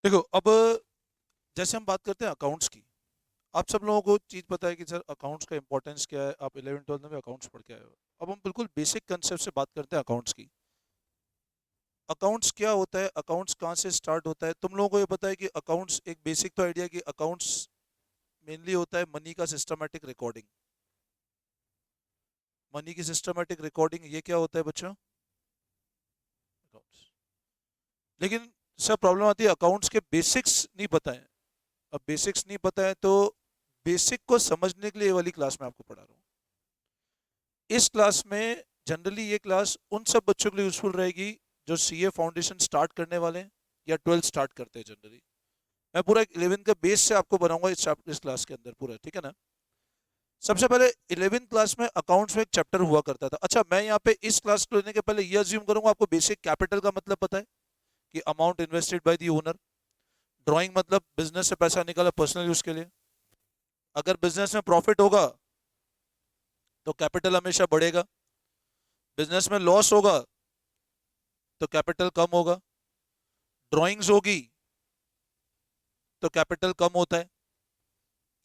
देखो अब जैसे हम बात करते हैं अकाउंट्स की। आप सब लोगों को चीज़ पता है कि सर अकाउंट्स का इंपॉर्टेंस क्या है, आप 11 12 में भी अकाउंट्स पढ़ के आए हो। अब हम बिल्कुल बेसिक कंसेप्ट से बात करते हैं अकाउंट्स की। अकाउंट्स क्या होता है, अकाउंट्स कहाँ से स्टार्ट होता है। तुम लोगों को ये पता है कि अकाउंट्स एक बेसिक तो आइडिया कि अकाउंट्स मेनली होता है मनी का सिस्टमेटिक रिकॉर्डिंग। मनी की सिस्टमेटिक रिकॉर्डिंग ये क्या होता है बच्चों, अकाउंट्स। लेकिन सब प्रॉब्लम आती है अकाउंट्स के बेसिक्स नहीं पता है। अब बेसिक्स नहीं पता है तो बेसिक को समझने के लिए ये वाली क्लास में आपको पढ़ा रहा हूँ। इस क्लास में जनरली ये क्लास उन सब बच्चों के लिए यूजफुल रहेगी जो सीए फाउंडेशन स्टार्ट करने वाले हैं या 12th स्टार्ट करते हैं जनरली। मैं पूरा 11 का बेस से आपको बनाऊंगा इस क्लास के अंदर पूरा, ठीक है ना। सबसे पहले 11th क्लास में अकाउंट्स में एक चैप्टर हुआ करता था। अच्छा, मैं यहाँ पे इस क्लास को लेने के पहले ये अज्यूम करूंगा आपको बेसिक कैपिटल का मतलब पता है कि amount invested by the owner. Drawing मतलब बिजनेस से पैसा निकाला पर्सनल यूज के लिए। अगर बिजनेस में प्रॉफिट होगा तो कैपिटल हमेशा बढ़ेगा। बिजनेस में लॉस होगा तो कैपिटल कम होगा। ड्राइंग्स होगी तो कैपिटल कम होता है।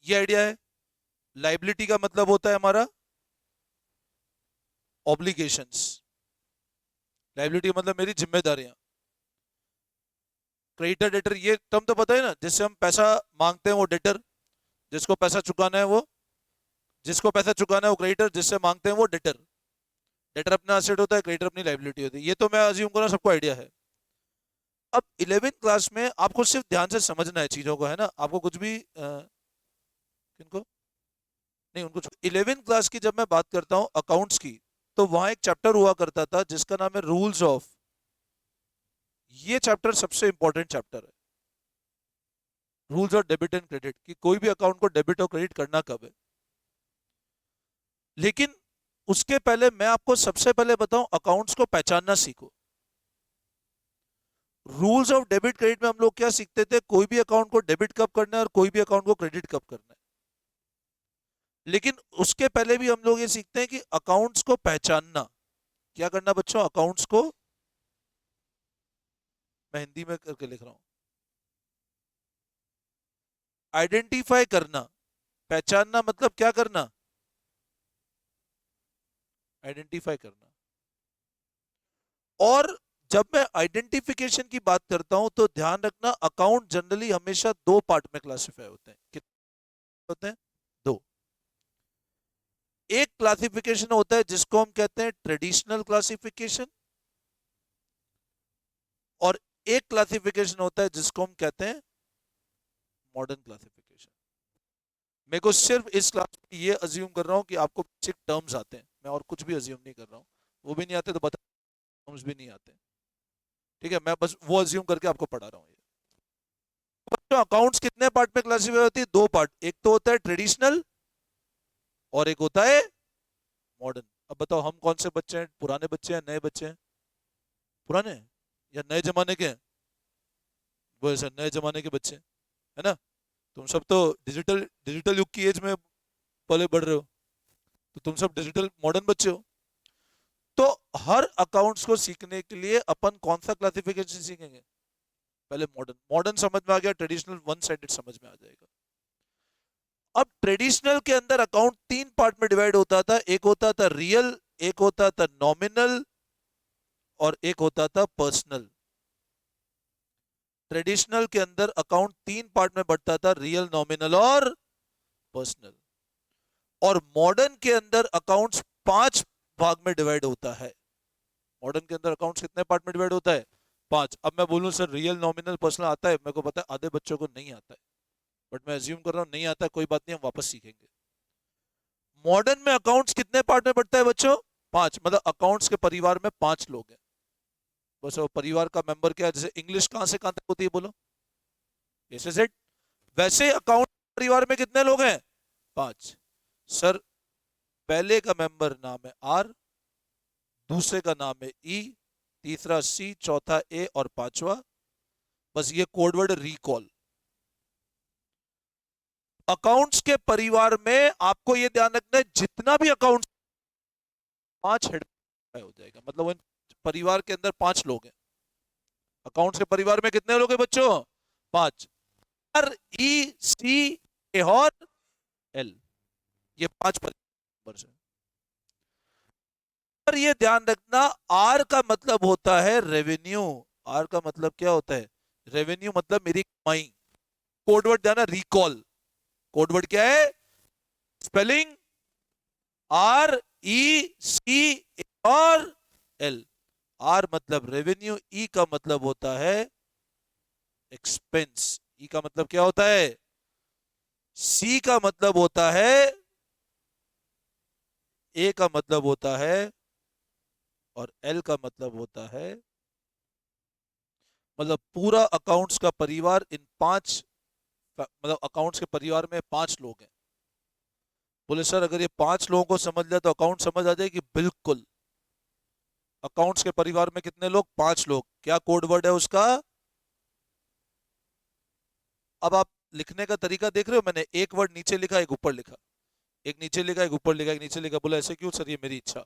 ये आइडिया है। लाइबिलिटी का मतलब होता है हमारा ऑब्लिगेशंस। लाइबिलिटी मतलब मेरी जिम्मेदारियां। क्रेडिटर डेटर ये टर्म तो पता है ना, जिससे हम पैसा मांगते हैं वो डेटर, जिसको पैसा चुकाना है वो, जिसको पैसा चुकाना है वो क्रेडिटर, जिससे मांगते हैं वो डेटर। डेटर अपना एसेट होता है, क्रेडिटर अपनी लाइबिलिटी होती है। ये तो मैं अज्यूम कर रहा हूं सबको आइडिया है। अब 11th क्लास में आपको सिर्फ ध्यान से समझना है चीजों को, है ना। आपको कुछ भी किनको नहीं, उनको 11th क्लास की जब मैं बात करता हूं अकाउंट्स की, तो वहां एक चैप्टर हुआ करता था जिसका नाम है रूल्स ऑफ। ये चैप्टर सबसे इंपॉर्टेंट चैप्टर है। Rules of debit and credit, कि कोई भी अकाउंट को डेबिट और क्रेडिट करना कब है। लेकिन उसके पहले मैं आपको सबसे पहले बताऊं, अकाउंट्स को पहचानना सीखो। रूल्स ऑफ डेबिट क्रेडिट में हम लोग क्या सीखते थे, कोई भी अकाउंट को डेबिट कब करना है और कोई भी अकाउंट को क्रेडिट कब करना है। लेकिन उसके पहले भी हम लोग ये सीखते हैं कि अकाउंट्स को पहचानना। क्या करना बच्चों, अकाउंट्स को, मैं हिंदी में करके लिख रहा हूं, आइडेंटिफाई करना। पहचानना मतलब क्या करना, आइडेंटिफाई करना। और जब मैं आइडेंटिफिकेशन की बात करता हूं तो ध्यान रखना, अकाउंट जनरली हमेशा दो पार्ट में क्लासिफाई होते हैं। कितने होते हैं, दो। एक क्लासिफिकेशन होता है जिसको हम कहते हैं ट्रेडिशनल क्लासिफिकेशन, और एक क्लासिफिकेशन होता है जिसको हम कहते हैं मॉडर्न क्लासिफिकेशन। मेरे को सिर्फ इस क्लास में ये अज्यूम कर रहा हूं कि आपको बेसिक टर्म्स आते हैं, मैं और कुछ भी अज्यूम नहीं कर रहा हूं। वो भी नहीं आते तो बता, टर्म्स भी नहीं आते, ठीक है। मैं बस वो अज्यूम करके आपको पढ़ा रहा हूँ। तो अकाउंट्स कितने पार्ट में क्लासिफाई होती है, दो पार्ट। एक तो होता है ट्रेडिशनल और एक होता है मॉडर्न। अब बताओ हम कौन से बच्चे हैं, पुराने बच्चे हैं नए बच्चे हैं, पुराने हैं या नए जमाने के हैं। वो ऐसा नए जमाने के बच्चे हैं, है ना। तुम सब तो डिजिटल डिजिटल युग की एज में पले बढ़ रहे हो, तो तुम सब डिजिटल मॉडर्न बच्चे हो। तो हर अकाउंट्स को सीखने के लिए अपन कौन सा क्लासिफिकेशन सीखेंगे, पहले मॉडर्न। मॉडर्न समझ में आ गया, ट्रेडिशनल वन साइडेड समझ में आ जाएगा। अब ट्रेडिशनल के अंदर अकाउंट तीन पार्ट में डिवाइड होता था। एक होता था रियल, एक होता था नॉमिनल, और एक होता था पर्सनल। ट्रेडिशनल के अंदर अकाउंट तीन पार्ट में बढ़ता था, रियल, नॉमिनल और पर्सनल। और मॉडर्न के अंदर अकाउंट्स पांच भाग में डिवाइड होता है। मॉडर्न के अंदर अकाउंट्स कितने पार्ट में डिवाइड होता है, पांच। अब मैं बोलूं सर रियल, नॉमिनल, पर्सनल आता है, मेरे को पता है आधे बच्चों को नहीं आता है, बट मैं अज्यूम कर रहा हूं नहीं आता है, कोई बात नहीं, हम वापस सीखेंगे। मॉडर्न में अकाउंट्स कितने पार्ट में बढ़ता है बच्चों, पांच। मतलब अकाउंट्स के परिवार में पांच लोग हैं। बस वो परिवार का मेंबर क्या है, जैसे इंग्लिश कहां से कहां तक होती है बोलो, ए से जेड। वैसे अकाउंट परिवार में कितने लोग हैं, पांच। सर पहले का मेंबर नाम है आर, दूसरे का नाम है ई, तीसरा सी, चौथा ए और पांचवा, बस ये कोडवर्ड रिकॉल। अकाउंट्स के परिवार में आपको ये ध्यान रखना है, जितना भी अकाउंट, पांच हेड हो जाएगा। मतलब परिवार के अंदर पांच लोग हैं। अकाउंट्स के परिवार में कितने लोग हैं बच्चों, 5, आर ई सी ए और एल, ये 5 नंबर है। पर ये ध्यान रखना, आर का मतलब होता है रेवेन्यू। आर का मतलब क्या होता है? रेवेन्यू मतलब मेरी कमाई। कोडवर्ड ध्यान, रिकॉल। कोडवर्ड क्या है? स्पेलिंग आर ई सी और एल। आर मतलब रेवेन्यू, ई का मतलब होता है एक्सपेंस। ई का मतलब क्या होता है? सी का मतलब होता है, ए का मतलब होता है, और एल का मतलब होता है, मतलब पूरा अकाउंट्स का परिवार इन 5, मतलब अकाउंट्स के परिवार में 5 लोग हैं। बोले सर अगर ये 5 लोगों को समझ लिया तो अकाउंट समझ आ जाएगी? बिल्कुल। अकाउंट्स के परिवार में कितने लोग? 5 लोग। क्या कोड वर्ड है उसका? अब आप लिखने का तरीका देख रहे हो, मैंने एक वर्ड नीचे लिखा, एक ऊपर लिखा, एक नीचे लिखा, एक ऊपर लिखा, एक नीचे लिखा। बोला ऐसे क्यों सर? ये मेरी इच्छा।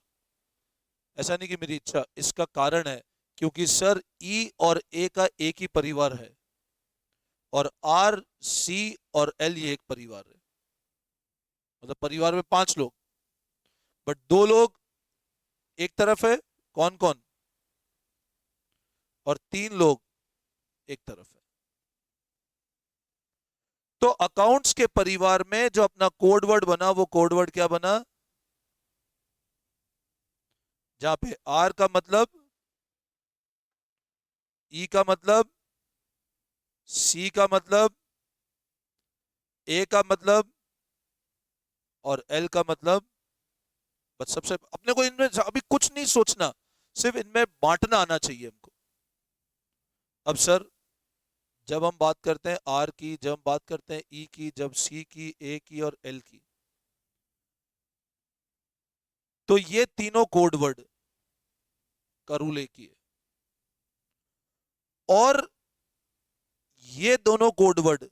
ऐसा नहीं कि मेरी इच्छा, इसका कारण है क्योंकि सर ई और ए का एक ही परिवार है, और आर सी और एल ये एक परिवार है। मतलब परिवार में 5 लोग, बट 2 लोग एक तरफ है, कौन कौन, और 3 लोग एक तरफ है। तो अकाउंट्स के परिवार में जो अपना कोड वर्ड बना, वो कोड वर्ड क्या बना? जहां पे आर का मतलब, ई का मतलब, सी का मतलब, ए का मतलब, और एल का मतलब। बस सबसे अपने को इनमें अभी कुछ नहीं सोचना, सिर्फ इनमें बांटना आना चाहिए हमको। अब सर जब हम बात करते हैं आर की, जब हम बात करते हैं ई की, जब सी की, ए की और एल की, तो ये तीनों कोड वर्ड का रूल एक ही है। और ये दोनों कोड वर्ड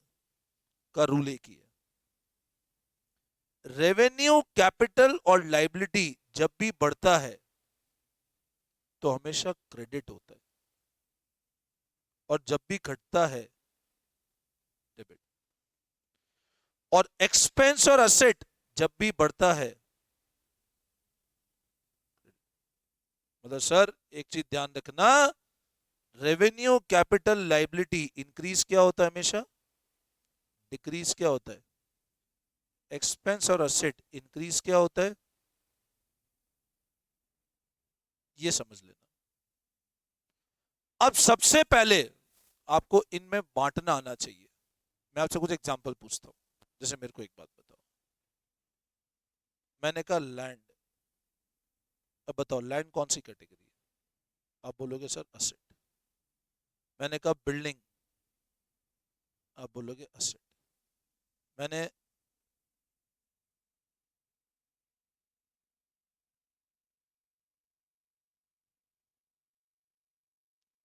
का रूल एक ही है। रेवेन्यू, कैपिटल और लाइबिलिटी जब भी बढ़ता है तो हमेशा क्रेडिट होता है, और जब भी घटता है डेबिट। और एक्सपेंस और असेट जब भी बढ़ता है, मतलब सर एक चीज ध्यान रखना, रेवेन्यू, कैपिटल, लाइबिलिटी इंक्रीज क्या होता है हमेशा? डिक्रीज क्या होता है? एक्सपेंस और असेट इंक्रीज क्या होता है? ये समझ लेना। अब सबसे पहले आपको इनमें बांटना आना चाहिए। मैं आपसे कुछ एग्जांपल पूछता हूं। जैसे मेरे को एक बात बताओ, मैंने कहा लैंड। अब बताओ लैंड कौन सी कैटेगरी है? आप बोलोगे सर असेट। मैंने कहा बिल्डिंग, आप बोलोगे असेट। मैंने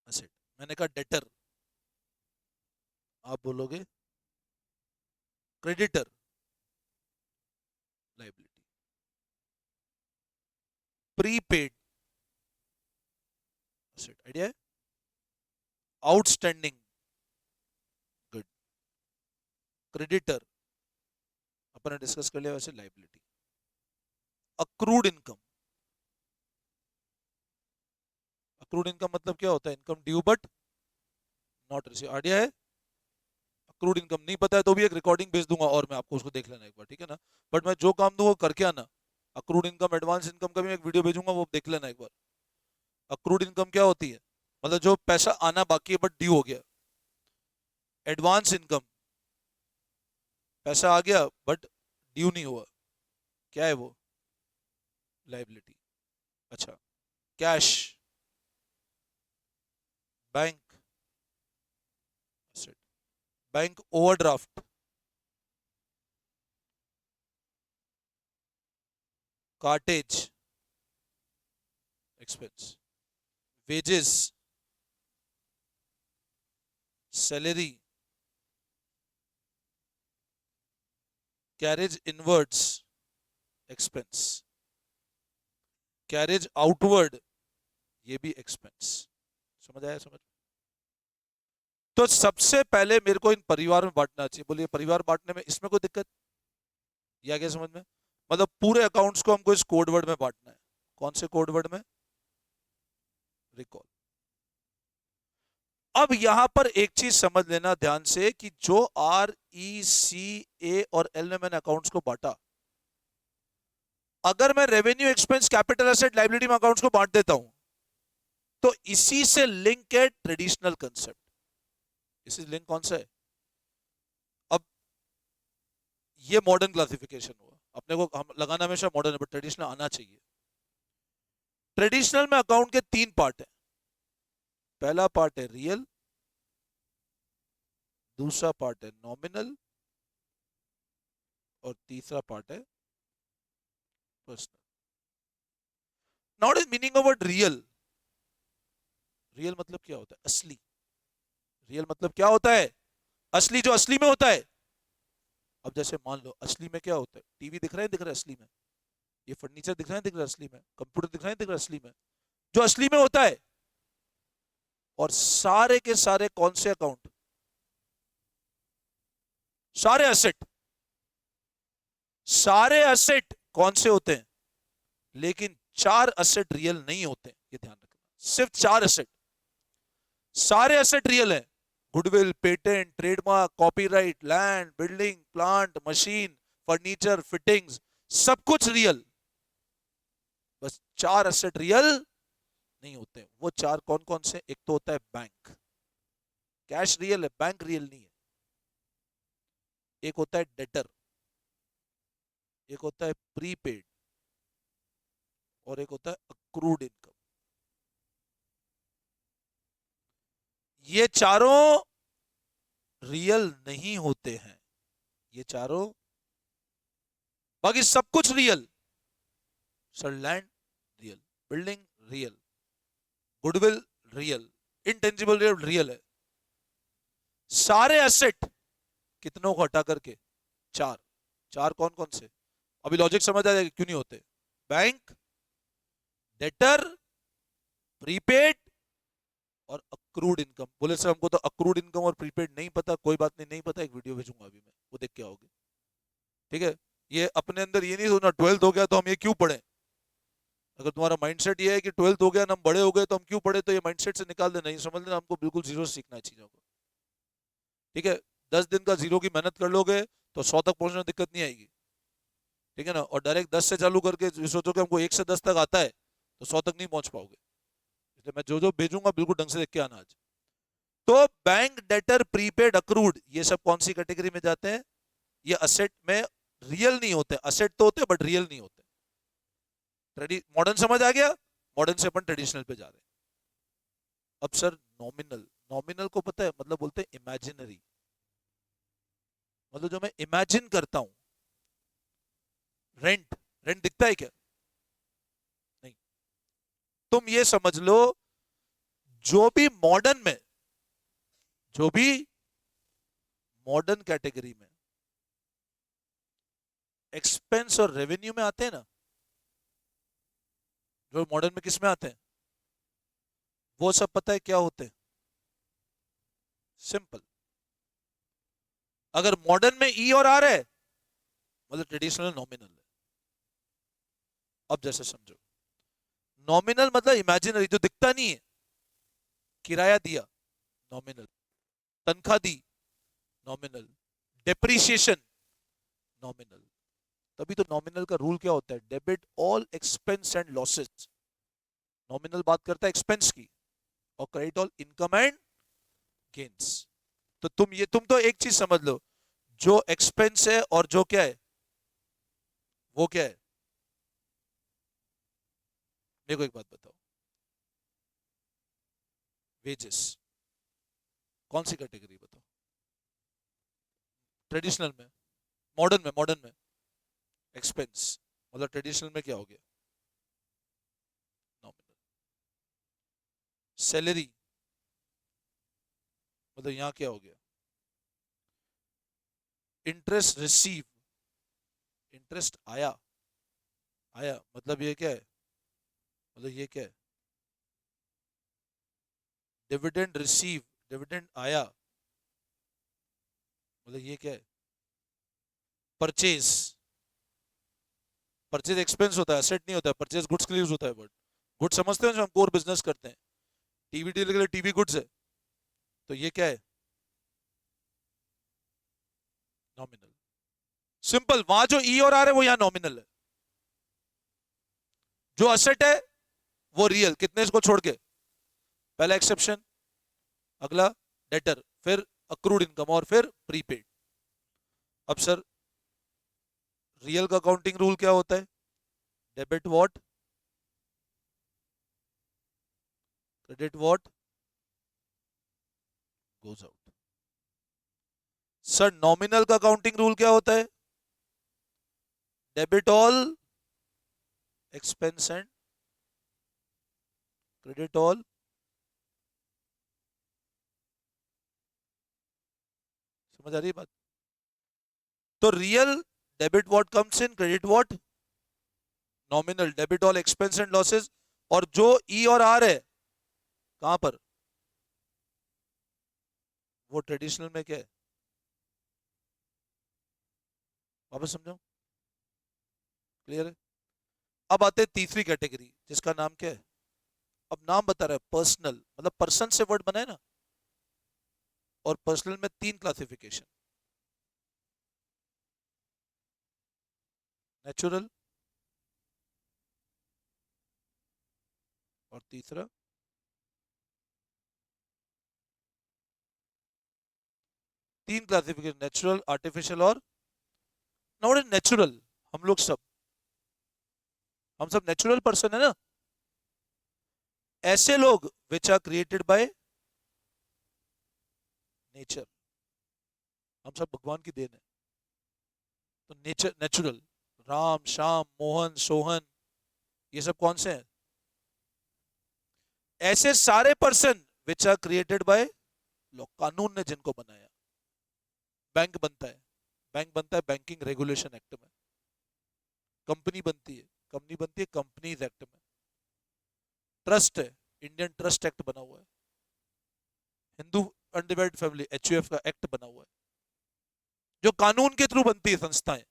असेट। मैंने कहा डेटर, आप बोलोगे creditor, liability. Prepaid, asset. Idea है? Outstanding, good. क्रेडिटर अपन ने डिस्कस कर लिया, वैसे liability. Accrued income, accrued income मतलब क्या होता है? Income due but not receive. Idea है? अक्रूड इनकम नहीं पता है तो भी एक रिकॉर्डिंग भेज दूंगा और मैं आपको उसको देख लेना एक बार, ठीक है ना? बट मैं जो काम दूंगा वो करके आना। अक्रूड इनकम, एडवांस इनकम का भी एक वीडियो भेजूंगा, वो देख लेना एक बार। अक्रूड इनकम क्या होती है? मतलब जो पैसा आना बाकी है बट ड्यू हो गया। एडवांस इनकम, पैसा आ गया बट ड्यू नहीं हुआ। क्या है वो? लाइबिलिटी। अच्छा। Cash, bank, asset. Bank overdraft, cartage, expense. Wages, salary, carriage inwards, expense. Carriage outward, ये भी एक्सपेंस। समझ आया? समझ? तो सबसे पहले मेरे को इन परिवार में बांटना चाहिए। बोलिए परिवार बांटने में इसमें कोई दिक्कत या क्या समझ में? मतलब पूरे अकाउंट्स को हमको इस कोड वर्ड में बांटना है। कौन से कोड वर्ड में? रिकॉल। अब यहां पर एक चीज समझ लेना ध्यान से कि जो RECA और एल में मैंने अकाउंट्स को बांटा, अगर मैं revenue expense capital asset liability में अकाउंट्स को बांट देता हूं तो इसी से लिंक है ट्रेडिशनल कंसेप्ट। इसी लिंक कौन सा है? अब ये मॉडर्न क्लासिफिकेशन हुआ। अपने को हम लगाना हमेशा मॉडर्न है, बट ट्रेडिशनल आना चाहिए। ट्रेडिशनल में अकाउंट के तीन पार्ट है। पहला पार्ट है रियल, दूसरा पार्ट है नॉमिनल, और तीसरा पार्ट है personal. Not is meaning of word real. Real मतलब क्या होता है? असली। रियल मतलब क्या होता है? असली, जो असली में होता है। अब जैसे मान लो असली में क्या होता है? टीवी दिख रहा है, दिख रहा है असली में। ये फर्नीचर दिख रहा है, दिख रहा है असली में। कंप्यूटर दिख रहा है, दिख रहा है असली में। जो असली में होता है। और सारे के सारे कौन से अकाउंट? सारे एसेट। सारे एसेट कौन से होते हैं? लेकिन चार एसेट रियल नहीं होते, ये ध्यान रखना। सिर्फ चार एसेट। सारे एसेट रियल है। Goodwill, patent, trademark, copyright, land, building, plant, machine, furniture, fittings, सब कुछ रियल। बस चार एसेट रियल नहीं होते। वो चार कौन कौन से? एक तो होता है बैंक। कैश रियल है, बैंक रियल नहीं है। एक होता है डेटर, एक होता है प्रीपेड, और एक होता है अक्रूड इनकम। ये चारों रियल नहीं होते हैं। ये चारों, बाकी सब कुछ real. Sir land real, building real, goodwill real, intangible real है। सारे एसेट कितनों को हटा करके? चार। चार कौन कौन से? अभी लॉजिक समझ आ जाएगा क्यों नहीं होते। बैंक, डेटर, प्रीपेड, और अक्रूड इनकम। बोले सर हमको तो अक्रूड इनकम और प्रीपेड नहीं पता। कोई बात नहीं, नहीं पता, एक वीडियो भेजूंगा अभी मैं, वो देख के आओगे। ठीक है? ये अपने अंदर ये नहीं सोचना 12th हो गया तो हम ये क्यों पढ़े। अगर तुम्हारा माइंडसेट ये है कि 12th हो गया ना, हम बड़े हो गए तो हम क्यों पढ़े, तो ये माइंडसेट से निकाल देना। ये समझ लेना हमको बिल्कुल जीरो से सीखना है चीजों को। ठीक है? 10 दिन का जीरो की मेहनत कर लोगे तो 100 तक पहुंचने में दिक्कत नहीं आएगी। ठीक है ना? और डायरेक्ट 10 से चालू करके सोचो कि हमको 1 से 10 तक आता है तो 100 तक नहीं पहुंच पाओगे। इसलिए मैं जो जो भेजूंगा बिल्कुल ढंग से देख के आना आज। तो बैंक, डेटर, प्रीपेड, अक्रूड, ये सब कौन सी कैटेगरी में जाते हैं? ये असेट में रियल नहीं होते। असेट तो होते बट रियल नहीं होते। मॉडर्न समझ आ गया? मॉडर्न से अपन ट्रेडिशनल पे जा रहे हैं। अब सर नॉमिनल। नॉमिनल को पता है मतलब बोलते हैं इमेजिनरी। मतलब जो मैं इमेजिन करता हूं। रेंट, रेंट दिखता है क्या? नहीं। तुम ये समझ लो, जो भी मॉडर्न में, जो भी मॉडर्न कैटेगरी में एक्सपेंस और रेवेन्यू में आते हैं ना, जो मॉडर्न में किस में आते हैं, वो सब पता है क्या होते हैं? सिंपल। अगर मॉडर्न में ई और आर है मतलब ट्रेडिशनल नॉमिनल है। अब जैसे समझो, नॉमिनल मतलब इमेजिनरी, जो दिखता नहीं है। किराया दिया, नॉमिनल। तनख्वाह दी, नॉमिनल। Depreciation, nominal. तभी तो नॉमिनल का रूल क्या होता है? Debit all expense and losses. Nominal बात करता है एक्सपेंस की, और credit all income and gains. तो तुम तो एक चीज समझ लो, जो एक्सपेंस है और जो क्या है, वो क्या है? मेरे को एक बात बताओ, वेजेस कौन सी कैटेगरी बताओ? ट्रेडिशनल में। मॉडर्न में एक्सपेंस मतलब ट्रेडिशनल में क्या हो गया? नॉमिनल। सैलरी मतलब यहां क्या हो गया? इंटरेस्ट रिसीव, इंटरेस्ट आया। आया मतलब ये क्या है? मतलब ये क्या है? डिविडेंड रिसीव, डिविडेंड आया। मतलब ये क्या है? परचेज। परचेज एक्सपेंस होता है, असेट नहीं होता है। परचेज गुड्स के लिए यूज होता है वर्ड। गुड्स समझते हैं जो हम कोर बिजनेस करते हैं। टीवी डीलर के लिए टीवी गुड्स है, तो ये क्या है? नॉमिनल। सिंपल। वहां जो ई और आर है वो यहाँ नॉमिनल है। जो असेट है वो रियल। कितने इसको छोड़ के? पहला एक्सेप्शन, अगला डेटर, फिर अक्रूड इनकम और फिर प्रीपेड। अब सर रियल का अकाउंटिंग रूल क्या होता है? Debit what, credit what goes out. Sir nominal का अकाउंटिंग रूल क्या होता है? Debit all expense and credit all. समझ आ रही है बात? तो real debit what comes in, credit what nominal, debit all expense and losses. और जो ई और आर है कहां पर? वो ट्रेडिशनल में क्या है? वापस समझाओ, क्लियर है? अब आते हैं तीसरी कैटेगरी जिसका नाम क्या है? अब नाम बता रहा है पर्सनल, मतलब पर्सन से वर्ड बना है ना। और पर्सनल में तीन क्लासिफिकेशन। नेचुरल, और तीसरा तीन क्लासिफिकेशन, नेचुरल, आर्टिफिशियल और नॉट नेचुरल। हम सब नेचुरल पर्सन है ना। ऐसे लोग which are created by nature. हम सब भगवान की देन है। तो नेचर नेचुरल। राम, श्याम, मोहन, सोहन, ये सब कौन से हैं? ऐसे सारे person which are created by law, कानून ने जिनको बनाया। बैंक बनता है, बैंकिंग रेगुलेशन एक्ट में। कंपनी बनती है, कंपनीज एक्ट में। ट्रस्ट है, इंडियन ट्रस्ट एक्ट बना हुआ है। हिंदू अनडिवाइडेड फैमिली, एचयूएफ का एक्ट बना हुआ है। जो कानून के थ्रू बनती है संस्थाएं।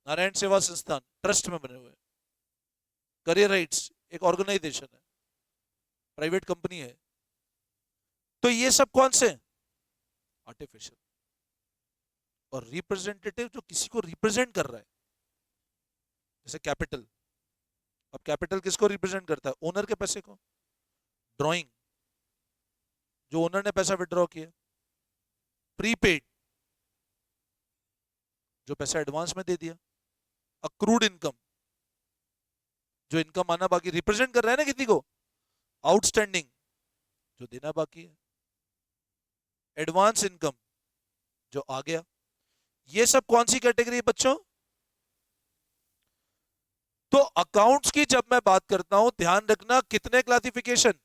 नारायण सेवा संस्थान ट्रस्ट में बने हुए हैं। करियर राइट्स एक ऑर्गेनाइजेशन है, प्राइवेट कंपनी है। तो ये सब कौन से? आर्टिफिशियल। और रिप्रेजेंटेटिव जो किसी को रिप्रेजेंट कर रहा है, जैसे कैपिटल। अब कैपिटल किसको रिप्रेजेंट करता है? ओनर के पैसे को। ड्रॉइंग, जो ओनर ने पैसा विड्रॉ किया। प्रीपेड, जो पैसा एडवांस में दे दिया। अक्रूड इनकम, जो इनकम आना बाकी, रिप्रेजेंट कर रहा है ना किसी को। आउटस्टैंडिंग, जो देना बाकी है। एडवांस इनकम, जो आ गया। ये सब कौन सी कैटेगरी है बच्चों? तो अकाउंट्स की जब मैं बात करता हूं, ध्यान रखना कितने क्लासिफिकेशन।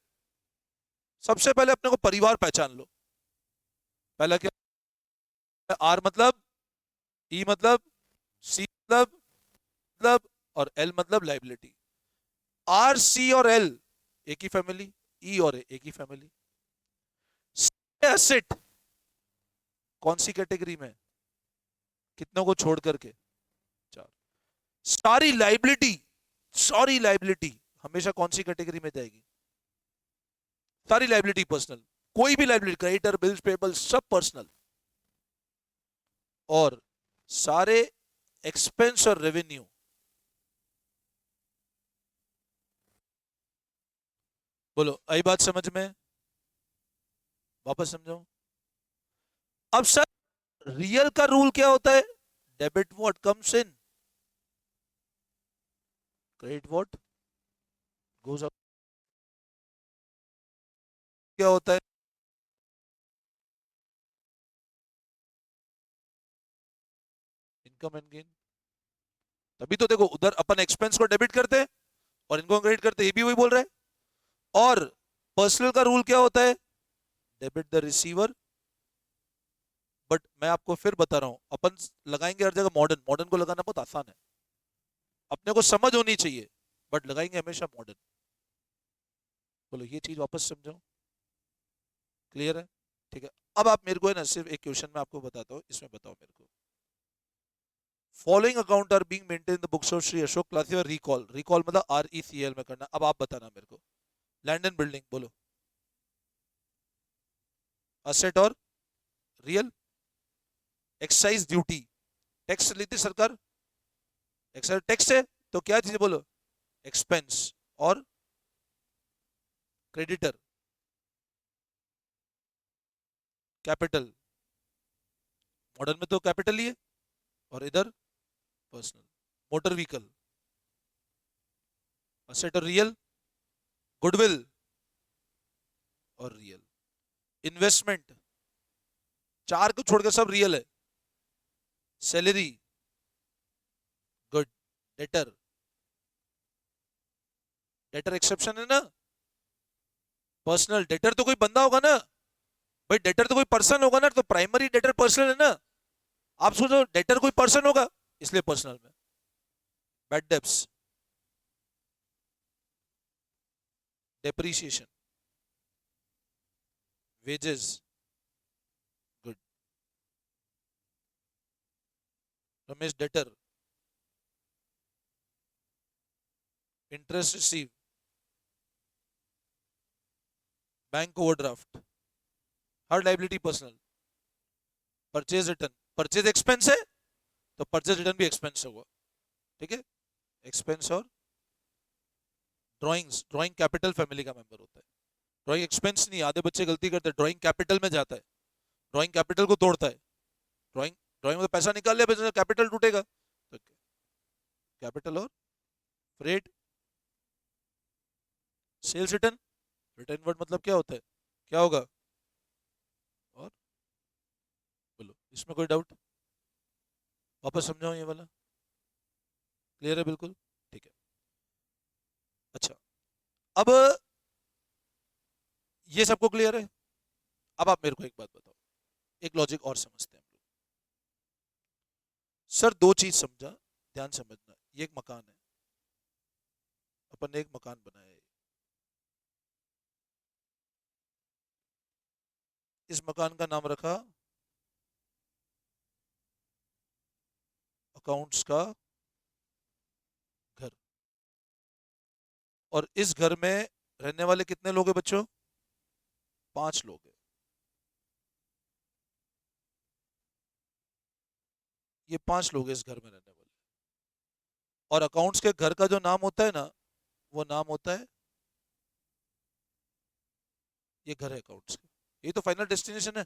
सबसे पहले अपने को परिवार पहचान लो। पहला क्या? आर मतलब, ई मतलब, सी मतलब और एल मतलब लाइबिलिटी। आर, सी और एल एक ही फैमिली, ई और ए एक ही फैमिली। एसेट कौन सी कैटेगरी में? कितनों को छोड़ करके? चार। सारी लाइबिलिटी, सॉरी लाइबिलिटी हमेशा कौन सी कैटेगरी में जाएगी? सारी लाइबिलिटी पर्सनल। कोई भी लाइबिलिटी, क्रेडिटर, बिल्स पेबल, सब पर्सनल। और सारे एक्सपेंस और रेवेन्यू। बोलो आई बात समझ में? वापस समझाओ। अब सर रियल का रूल क्या होता है? Debit what comes in, credit what goes out. क्या होता है? Income and gain. तभी तो देखो उधर अपन एक्सपेंस को डेबिट करते हैं और इनको क्रेडिट करते हैं, ये भी वही बोल रहे हैं। और पर्सनल का रूल क्या होता है? Debit the receiver. बट मैं आपको फिर बता रहा हूं, अपन लगाएंगे हर जगह मॉडर्न। मॉडर्न को लगाना बहुत आसान है, अपने को समझ होनी चाहिए, बट लगाएंगे हमेशा मॉडर्न। बोलो ये चीज वापस समझो, क्लियर है? ठीक है। अब आप मेरे को है ना सिर्फ एक क्वेश्चन में आपको बताता हूँ, इसमें बताओ मेरे को, following account are being maintain the books of Shri Ashok classify recall, recall मतलब RECL में करना। अब आप बताना मेरे को, लैंड एंड बिल्डिंग बोलो, असेट और रियल, एक्साइज ड्यूटी, टैक्स लेती सरकार, एक्साइज टैक्स है, तो क्या चीज बोलो, एक्सपेंस और क्रेडिटर, कैपिटल, मॉडर्न में तो कैपिटल ही है, और इधर पर्सनल, मोटर व्हीकल, असेट और रियल, गुडविल और रियल, इन्वेस्टमेंट, चार को छोड़कर सब रियल है, salary good, debtor, debtor exception है ना, पर्सनल डेटर तो कोई बंदा होगा ना भाई, डेटर तो कोई पर्सन होगा ना, तो प्राइमरी डेटर पर्सनल है ना, आप सोचो डेटर कोई पर्सन होगा, इसलिए पर्सनल में, bad debts, depreciation, wages good, Ramesh debtor, interest receive, bank overdraft, हर liability personal, purchase return, purchase expense है तो परचेज रिटर्न भी एक्सपेंस होगा, ठीक है, एक्सपेंस, और ड्राइंग्स, ड्राइंग कैपिटल फैमिली का मेंबर होता है, ड्राइंग एक्सपेंस नहीं, आधे बच्चे गलती करते हैं, ड्राइंग कैपिटल में जाता है, ड्राइंग कैपिटल को तोड़ता है, ड्राइंग, ड्राइंग में तो पैसा निकाल लिया, बिजनेस कैपिटल टूटेगा, तो कैपिटल और freight, sales return, return word मतलब क्या होता है, क्या होगा, और बोलो, इसमें कोई डाउट, वापस समझाओ ये वाला, क्लियर है बिल्कुल, ठीक है। अच्छा, अब ये सबको क्लियर है, अब आप मेरे को एक बात बताओ, एक लॉजिक और समझते हैं हम लोग। सर दो चीज समझा, ध्यान समझना, ये एक मकान है, अपन ने एक मकान बनाया है, इस मकान का नाम रखा अकाउंट्स का घर, और इस घर में रहने वाले कितने लोग हैं बच्चों, 5 लोग हैं, ये 5 लोग हैं इस घर में रहने वाले, और अकाउंट्स के घर का जो नाम होता है ना, वो नाम होता है, ये घर है अकाउंट्स का, ये तो फाइनल डेस्टिनेशन है।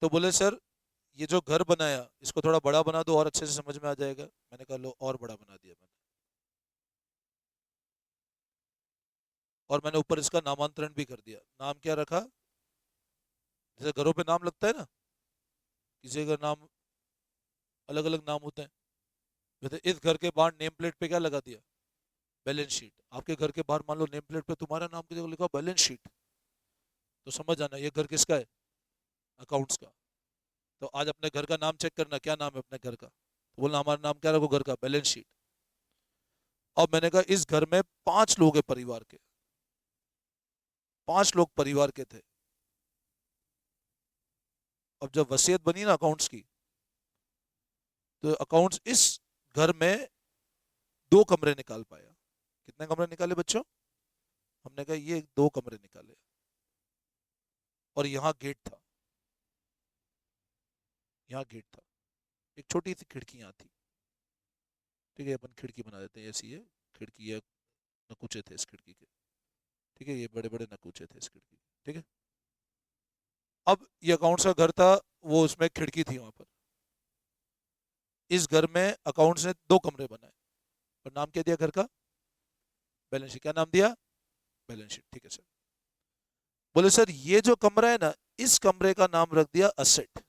तो बोले सर ये जो घर बनाया इसको थोड़ा बड़ा बना दो और अच्छे से समझ में आ जाएगा, मैंने कहा लो और बड़ा बना दिया मैंने, और मैंने ऊपर इसका नामांतरण भी कर दिया, नाम क्या रखा, जैसे घरों पे नाम लगता है ना, किसी का नाम अलग अलग नाम होते हैं, जैसे इस घर के बाहर नेम प्लेट पे क्या लगा दिया, बैलेंस शीट, आपके घर के बाहर मान लो नेम प्लेट पे तुम्हारा नाम की जगह लिखा बैलेंस शीट, तो समझ जाना ये घर किसका है, अकाउंट्स का। तो आज अपने घर का नाम चेक करना, क्या नाम है अपने घर का, तो बोलना हमारा नाम क्या रखो घर का, बैलेंस शीट। अब मैंने कहा इस घर में 5 लोग हैं परिवार के, 5 लोग परिवार के थे, अब जब वसीयत बनी ना अकाउंट्स की, तो अकाउंट्स इस घर में 2 कमरे निकाल पाया, कितने कमरे निकाले बच्चों, हमने कहा ये 2 कमरे निकाले, और यहाँ गेट था, यहाँ गेट था, एक छोटी सी खिड़की यहाँ थी, ठीक है, अपन खिड़की बना देते हैं, ऐसी है खिड़की है, नकुचे थे इस खिड़की के, ठीक है, ये बड़े बड़े नकुचे थे इस खिड़की के, ठीक है। अब ये अकाउंट्स का घर था, वो उसमें खिड़की थी वहां पर, इस घर में अकाउंट्स ने 2 कमरे बनाए, और नाम क्या दिया घर का, बैलेंस शीट, क्या नाम दिया, बैलेंस शीट, ठीक है सर। बोले सर ये जो कमरा है ना, इस कमरे का नाम रख दिया असेट,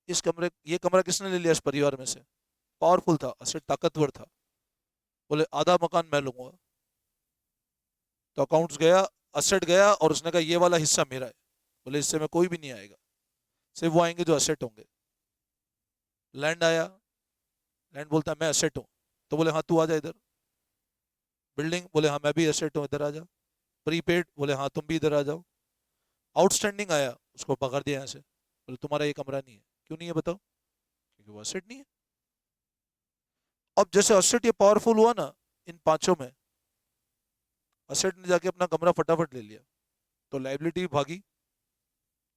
इस कमरे, ये कमरा किसने ले लिया इस परिवार में से, पावरफुल था असेट, ताकतवर था, बोले आधा मकान मैं लूंगा, तो अकाउंट्स गया, असेट गया, और उसने कहा ये वाला हिस्सा मेरा है, बोले इससे में कोई भी नहीं आएगा, सिर्फ वो आएंगे जो असेट होंगे। लैंड आया, लैंड बोलता है मैं असेट हूँ, तो बोले हाँ तू आ जा इधर, बिल्डिंग, बोले हाँ मैं भी असेट हूँ इधर आ जा, प्रीपेड, बोले हाँ तुम भी इधर आ जाओ, आउटस्टैंडिंग आया, उसको पकड़ दिया यहाँ से, बोले तुम्हारा ये कमरा नहीं है। क्यों नहीं है बताओ? क्योंकि वो असेट नहीं है। अब जैसे असेट ये पावरफुल हुआ ना, इन पांचों में असेट ने जाके अपना कमरा फटाफट ले लिया, तो लाइबिलिटी भागी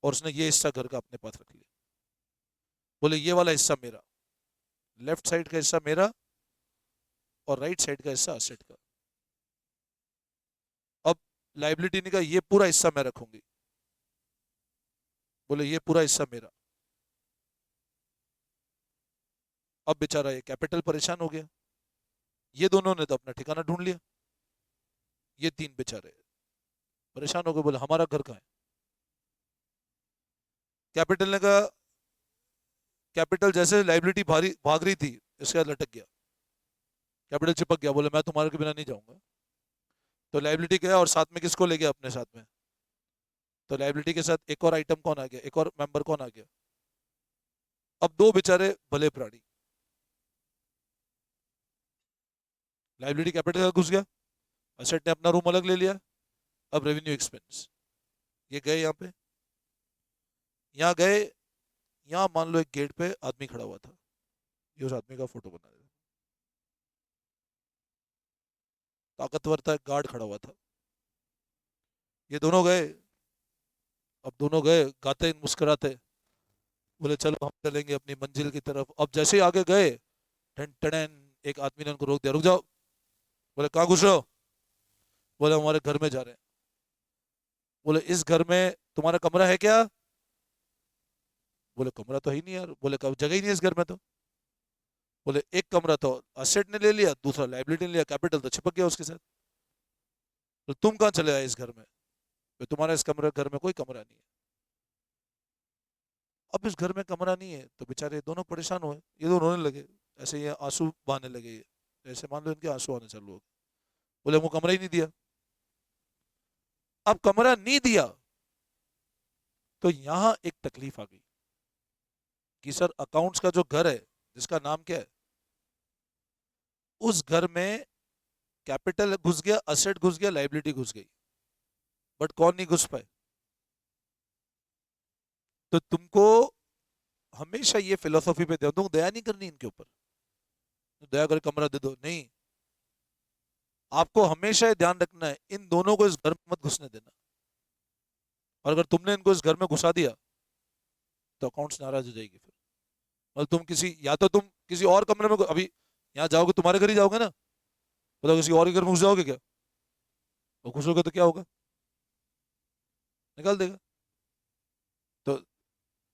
और उसने ये हिस्सा घर का अपने पास रख लिया। बोले ये वाला हिस्सा मेरा, लेफ्ट साइड का हिस्सा मेरा और राइट साइड का हिस्सा असेट का। अब लाइबिलिटी ने कहा ये पूरा हिस्सा मैं रखूंगी। बोले ये पूरा हिस्सा मेरा। अब बेचारा ये कैपिटल परेशान हो गया, ये दोनों ने तो अपना ठिकाना ढूंढ लिया, ये तीन बेचारे परेशान हो गए, बोले हमारा घर कहाँ है? कैपिटल ने कहा, कैपिटल जैसे लाइबिलिटी भारी भाग रही थी, इसके साथ लटक गया। कैपिटल चिपक गया, बोले मैं तुम्हारे के बिना नहीं जाऊंगा। तो लाइबिलिटी गया और साथ में किसको ले गया अपने साथ में? तो लाइबिलिटी के साथ एक और आइटम कौन आ गया, एक और मेंबर कौन आ गया? अब दो बेचारे भले प्राणी, लाइबिलिटी कैपिटल का घुस गया, असेट ने अपना रूम अलग ले लिया। अब रेवेन्यू एक्सपेंस, ये गए यहाँ पे, यहाँ गए, यहाँ मान लो एक गेट पे आदमी खड़ा हुआ था, ये उस आदमी का फोटो बना देता, ताकतवर था, गार्ड खड़ा हुआ था। ये दोनों गए, अब दोनों गए गाते मुस्कुराते, बोले चलो हम चलेंगे अपनी मंजिल की तरफ। अब जैसे ही आगे गए, टन टन, एक आदमी ने उनको रोक दिया, रुक जाओ। बोले कहाँ घुस रहे हो? बोले हमारे घर में जा रहे हैं। बोले इस घर में तुम्हारा कमरा है क्या? बोले कमरा तो है ही नहीं यार। बोले कब जगह ही नहीं है इस घर में तो। बोले एक कमरा तो असेट ने ले लिया, दूसरा लाइबिलिटी ने लिया, कैपिटल तो चिपक गया उसके साथ। तो तुम कहाँ चले आए इस घर में? तो तुम्हारा इस कमरे घर में कोई कमरा नहीं है। अब इस घर में कमरा नहीं है तो बेचारे दोनों परेशान हुए, ये दोनों रोने लगे, ऐसे ये आंसू बहाने लगे, ये ऐसे मान लो इनके आंसू आने चालू हो गए। बोले वो कमरा ही नहीं दिया। अब कमरा नहीं दिया तो यहां एक तकलीफ आ गई कि सर अकाउंट्स का जो घर है, जिसका नाम क्या है, उस घर में कैपिटल घुस गया, असेट घुस गया, लाइबिलिटी घुस गई, बट कौन नहीं घुस पाए? तो तुमको हमेशा ये फिलोसॉफी पे ध्यान दो, दया नहीं करनी इनके ऊपर, दया कर कमरा दे दो, नहीं। आपको हमेशा ये ध्यान रखना है इन दोनों को इस घर में मत घुसने देना। और अगर तुमने इनको इस घर में घुसा दिया तो अकाउंट्स नाराज हो जाएगी फिर। मतलब तुम किसी, या तो तुम किसी और कमरे में, अभी यहाँ जाओगे, तुम्हारे घर ही जाओगे ना, मतलब किसी और के घर में घुस जाओगे क्या? वो घुसोगे तो क्या होगा? निकाल देगा। तो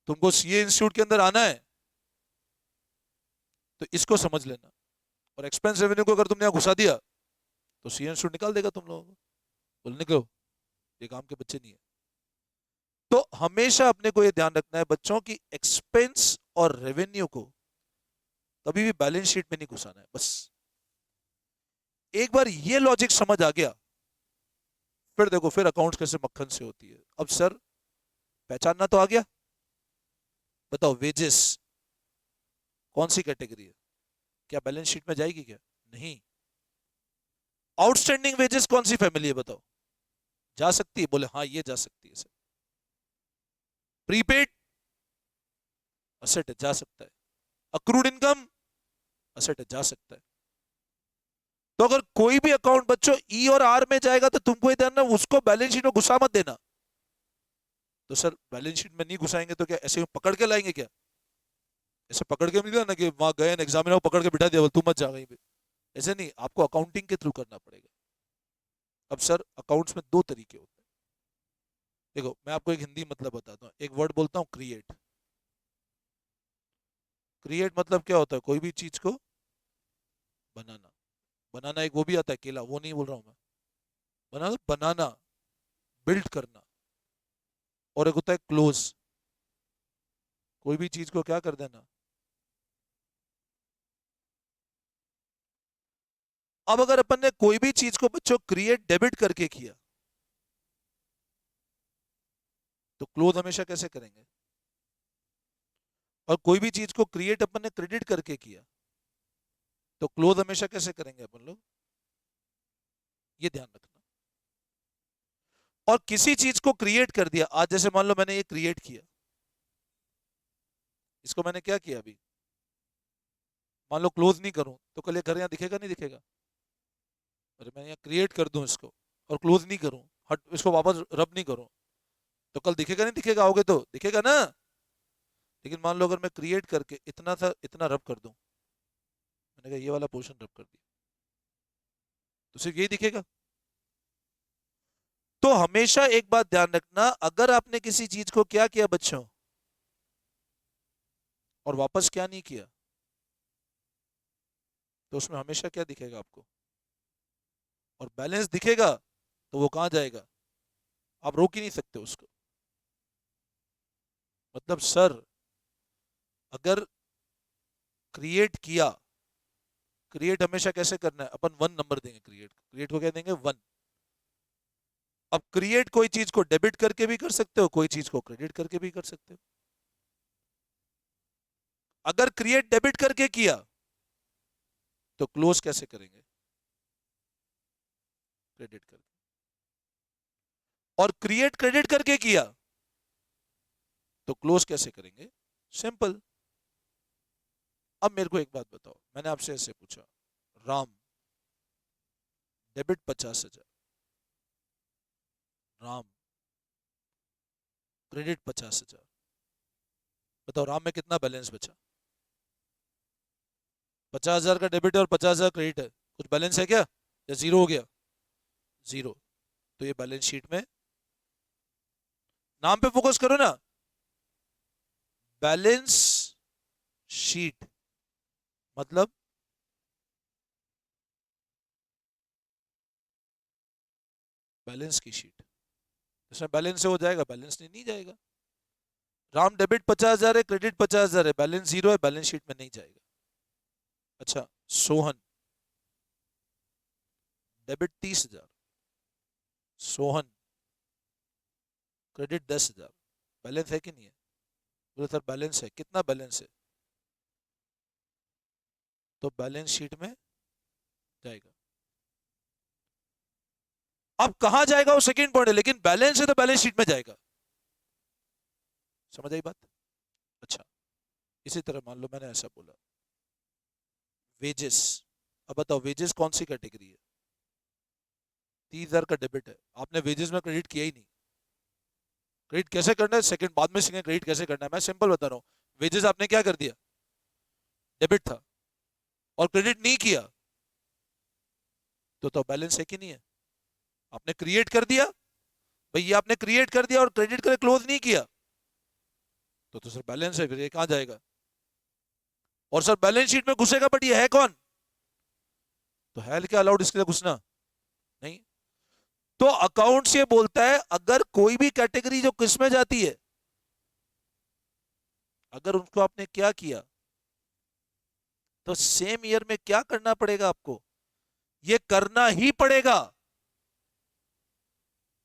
तुमको सीए इंस्टीट्यूट के अंदर आना है तो इसको समझ लेना। और एक्सपेंस रेवेन्यू को अगर तुमने यहाँ घुसा दिया तो सीए इंस्टीट्यूट निकाल देगा तुम लोगों को, बोल निकलो, ये काम के बच्चे नहीं है। तो हमेशा अपने को ये ध्यान रखना है बच्चों की, एक्सपेंस और रेवेन्यू को कभी भी बैलेंस शीट में नहीं घुसाना है। बस एक बार ये लॉजिक समझ आ गया, फिर देखो फिर अकाउंट्स कैसे मक्खन से होती है। अब सर पहचानना तो आ गया, बताओ वेजेस कौन सी कैटेगरी है, क्या बैलेंस शीट में जाएगी क्या? नहीं। आउटस्टैंडिंग वेजेस कौन सी फैमिली है बताओ, जा सकती है? बोले हाँ ये जा सकती है सर। प्रीपेड असेट है, जा सकता है। अक्रूड इनकम असेट है, जा सकता है। तो अगर कोई भी अकाउंट बच्चों ई और आर में जाएगा तो तुमको ध्यान ना, उसको बैलेंस शीट में घुसा मत देना। तो सर बैलेंस शीट में नहीं घुसाएंगे तो क्या ऐसे पकड़ के लाएंगे क्या? ऐसे पकड़ के मिलेगा ना कि वहां गए एग्जामिनर को पकड़ के बिठा दिया, बोल तू मत जा कहीं पे। ऐसे नहीं, आपको अकाउंटिंग के थ्रू करना पड़ेगा। अब सर अकाउंट्स में दो तरीके होते हैं। देखो मैं आपको एक हिंदी मतलब बताता हूँ, एक वर्ड बोलता हूँ क्रिएट। क्रिएट मतलब क्या होता है? कोई भी चीज को बनाना। बनाना एक वो भी आता है केला, वो नहीं बोल रहा हूं मैं। बनाना बनाना, बिल्ड करना। और एक होता है क्लोज, कोई भी चीज को क्या कर देना। अब अगर अपन ने कोई भी चीज को बच्चों क्रिएट डेबिट करके किया तो क्लोज हमेशा कैसे करेंगे? और कोई भी चीज को क्रिएट अपन ने क्रेडिट करके किया तो क्लोज हमेशा कैसे करेंगे अपन लोग? ये ध्यान रखना। और किसी चीज को क्रिएट कर दिया। आज जैसे मान लो मैंने ये क्रिएट किया, इसको मैंने क्या किया अभी, मान लो क्लोज नहीं करूं तो कल ये घर यहाँ दिखेगा नहीं दिखेगा? अरे मैं यहाँ क्रिएट कर दूं इसको और क्लोज नहीं करूं, हट इसको वापस रब नहीं करूं, तो कल दिखेगा नहीं दिखेगा? आओगे तो दिखेगा ना। लेकिन मान लो अगर मैं क्रिएट करके इतना सा इतना रब कर दूं, मैंने कहा ये वाला पोर्शन रब कर दिया, तो सिर्फ यही दिखेगा। तो हमेशा एक बात ध्यान रखना, अगर आपने किसी चीज को क्या किया बच्चों और वापस क्या नहीं किया, तो उसमें हमेशा क्या दिखेगा आपको, और बैलेंस दिखेगा, तो वो कहां जाएगा, आप रोक ही नहीं सकते उसको। मतलब सर अगर क्रिएट किया, क्रिएट हमेशा कैसे करना है, अपन 1 नंबर देंगे, क्रिएट क्रिएट को क्या देंगे 1। अब क्रिएट कोई चीज को डेबिट करके भी कर सकते हो, कोई चीज को क्रेडिट करके भी कर सकते हो। अगर क्रिएट डेबिट करके किया तो क्लोज कैसे करेंगे, क्रेडिट करके। और क्रिएट क्रेडिट करके किया तो क्लोज कैसे करेंगे, सिंपल। अब मेरे को एक बात बताओ, मैंने आपसे ऐसे पूछा, राम डेबिट 50,000, राम क्रेडिट 50,000, बताओ राम में कितना बैलेंस बचा? 50,000 का डेबिट है और 50,000 क्रेडिट है, कुछ बैलेंस है क्या, या जीरो हो गया? जीरो। तो ये बैलेंस शीट में, नाम पे फोकस करो ना, बैलेंस शीट मतलब बैलेंस की शीट, इसमें बैलेंस से हो जाएगा, बैलेंस नहीं जाएगा। राम डेबिट 50,000 है, क्रेडिट 50,000 है, बैलेंस जीरो है, बैलेंस शीट में नहीं जाएगा। अच्छा, Sohan debit 30,000, Sohan credit 10,000, balance है कि नहीं है? बोले सर बैलेंस है, कितना बैलेंस है? तो बैलेंस शीट में जाएगा। अब कहां जाएगा वो सेकंड पॉइंट है, लेकिन बैलेंस है तो बैलेंस शीट में जाएगा। समझ आई बात? अच्छा, इसी तरह मान लो मैंने ऐसा बोला, वेजेस। अब बताओ वेजेस कौन सी कैटेगरी है? 30,000 का डेबिट है, आपने वेजेस में क्रेडिट किया ही नहीं। क्रेडिट कैसे करना है, सेकंड बाद में सीखेंगे क्रेडिट कैसे करना है, मैं सिंपल बता रहा हूं। वेजेस आपने क्या कर दिया, डेबिट था और क्रेडिट नहीं किया, तो बैलेंस है कि नहीं है? आपने क्रिएट कर दिया, भैया आपने क्रिएट कर दिया और क्रेडिट करके क्लोज नहीं किया, तो सर बैलेंस है, फिर ये कहां जाएगा? और सर बैलेंस शीट में घुसेगा, बट ये है कौन? तो है क्या अलाउड इसके लिए घुसना? नहीं। तो अकाउंट्स ये बोलता है अगर कोई भी कैटेगरी जो किस में जाती है, अगर उनको आपने क्या किया, तो सेम ईयर में क्या करना पड़ेगा आपको, ये करना ही पड़ेगा।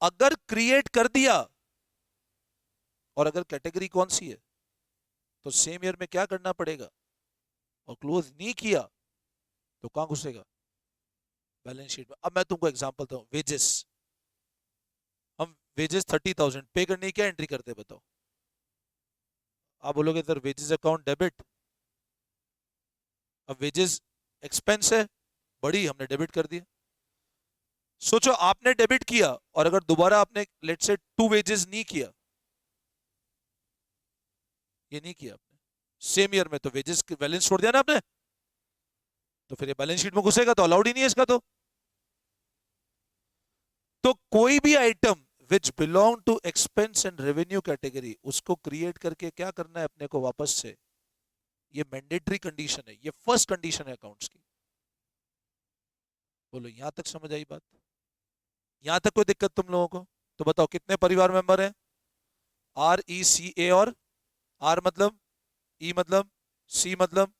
अगर क्रिएट कर दिया और अगर कैटेगरी कौन सी है, तो सेम ईयर में क्या करना पड़ेगा, और क्लोज नहीं किया तो कहां घुसेगा, बैलेंस शीट में। अब मैं तुमको एग्जांपल दूं, वेजेस, हम वेजेस 30,000 पे करने की क्या एंट्री करते हैं बताओ? आप बोलोगे सर वेजेस अकाउंट डेबिट, अब वेजेस एक्सपेंस है, बड़ी हमने डेबिट कर दिया। सोचो आपने डेबिट किया और अगर दोबारा आपने लेट से 2 वेजेस नहीं किया, ये नहीं किया आपने सेम ईयर में, तो वेजेस बैलेंस छोड़ दिया ना आपने, तो फिर ये बैलेंस शीट में घुसेगा, तो अलाउड ही नहीं है इसका। तो कोई भी item which belong to expense and revenue category, उसको क्रिएट करके क्या करना है अपने को वापस से, ये मैंडेटरी कंडीशन है, ये फर्स्ट कंडीशन है अकाउंट्स की। बोलो यहां तक समझ आई बात? यहां तक कोई दिक्कत तुम लोगों को? तो बताओ कितने परिवार मेंबर हैं? RECA, और आर मतलब, ई मतलब, सी मतलब,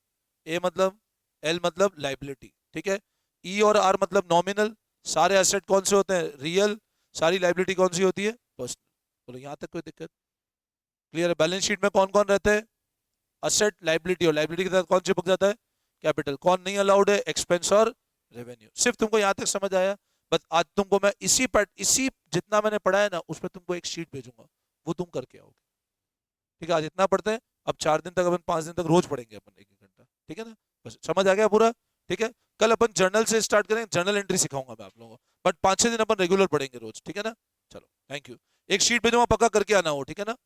ए मतलब, एल मतलब लाइबिलिटी, ठीक है। ई और आर मतलब नॉमिनल, सारे एसेट कौन से होते हैं, रियल, सारी लाइबिलिटी कौन सी होती है, पर्सनल। बोलो यहां तक कोई दिक्कत? क्लियर है? बैलेंस शीट में कौन कौन रहते हैं, असेट लाइबिलिटी, और लाइबिलिटी के साथ कौन चिपक जाता है, कैपिटल। कौन नहीं अलाउड है, एक्सपेंस और रेवेन्यू। सिर्फ तुमको यहां तक समझ आया? बस आज तुमको मैं इसी जितना मैंने पढ़ा है ना उस पर तुमको एक शीट भेजूंगा, वो तुम करके आओगे। ठीक है, आज इतना पढ़ते हैं, अब 4 दिन तक, अपन 5 दिन तक रोज पढ़ेंगे अपन 1-1 घंटा। ठीक है ना, बस समझ आ गया पूरा। ठीक है, कल अपन जर्नल से स्टार्ट करेंगे, जर्नल एंट्री सिखाऊंगा मैं आप लोगों को, बट 5-6 दिन अपन रेगुलर पढ़ेंगे रोज। ठीक है ना, चलो थैंक यू। एक शीट भेजूंगा, पक्का करके आना हो, ठीक है ना।